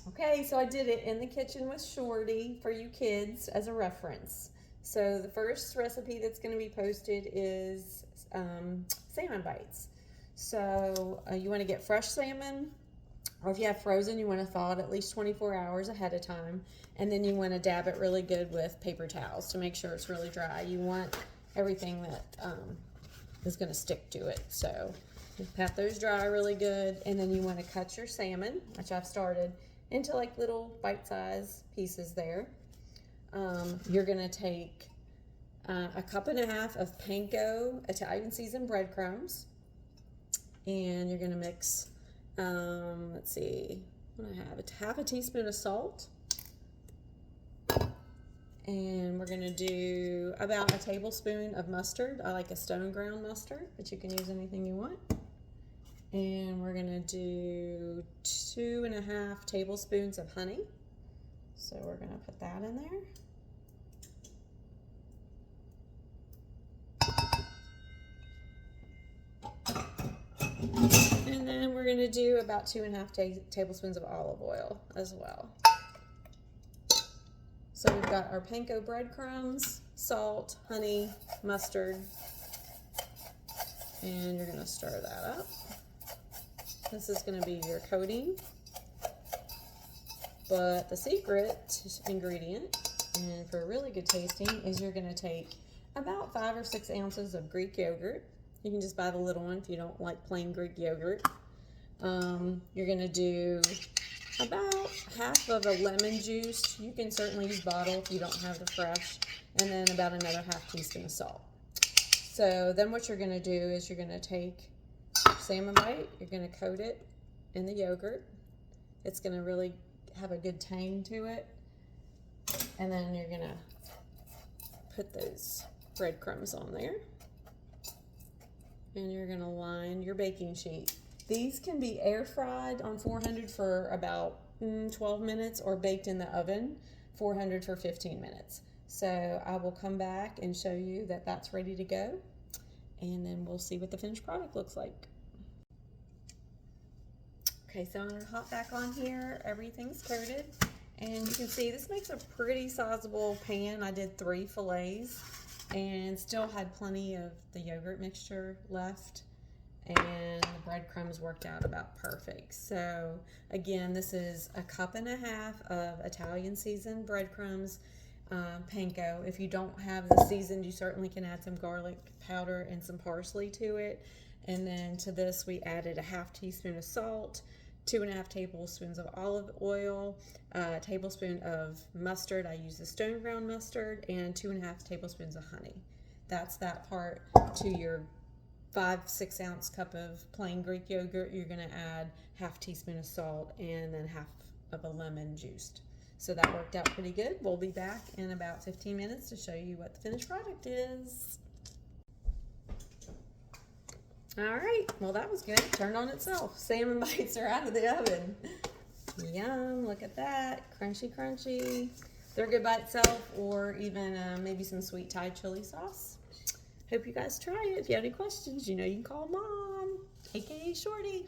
Okay, so I did it in the kitchen with Shorty for you kids as a reference. So the first recipe that's going to be posted is salmon bites. So you want to get fresh salmon, or if you have frozen, you want to thaw it at least 24 hours ahead of time. And then you want to dab it really good with paper towels to make sure it's really dry. You want everything that is going to stick to it. So you pat those dry really good, and then you want to cut your salmon, which I've started, into like little bite-sized pieces there. You're going to take a cup and a half of panko Italian seasoned breadcrumbs, and you're going to mix, let's see, what do I have? Half a teaspoon of salt, and we're going to do about a tablespoon of mustard. I like a stone ground mustard, but you can use anything you want. And we're gonna do 2.5 tablespoons of honey. So we're gonna put that in there. And then we're gonna do about 2.5 tablespoons of olive oil as well. So we've got our panko breadcrumbs, salt, honey, mustard, and you're gonna stir that up. This is going to be your coating, but the secret ingredient, and for really good tasting, is you're going to take about 5 or 6 ounces of Greek yogurt. You can just buy the little one if you don't like plain Greek yogurt. You're going to do about half of a lemon juice. You can certainly use bottle if you don't have the fresh, and then about another half teaspoon of salt. So then what you're going to do is you're going to take salmon bite, you're going to coat it in the yogurt. It's going to really have a good tang to it. And then you're going to put those breadcrumbs on there. And you're going to line your baking sheet. These can be air fried on 400 for about 12 minutes or baked in the oven 400 for 15 minutes. So I will come back and show you that that's ready to go. And then we'll see what the finished product looks like. Okay, so I'm going to hop back on here. Everything's coated. And you can see this makes a pretty sizable pan. I did 3 fillets and still had plenty of the yogurt mixture left. And the breadcrumbs worked out about perfect. So again, this is a cup and a half of Italian seasoned breadcrumbs, panko. If you don't have the seasoned, you certainly can add some garlic powder and some parsley to it. And then to this, we added a half teaspoon of salt, 2.5 tablespoons of olive oil, a tablespoon of mustard. I use the stone ground mustard, and 2.5 tablespoons of honey. That's that part. To your 5-6 ounce cup of plain Greek yogurt, you're going to add half teaspoon of salt and then half of a lemon juiced. So that worked out pretty good. We'll be back in about 15 minutes to show you what the finished product is. All right, well that was good. Turned on itself. Salmon bites are out of the oven. Yum, look at that. Crunchy, crunchy. They're good by itself, or even maybe some sweet Thai chili sauce. Hope you guys try it. If you have any questions, you know you can call Mom, aka Shorty.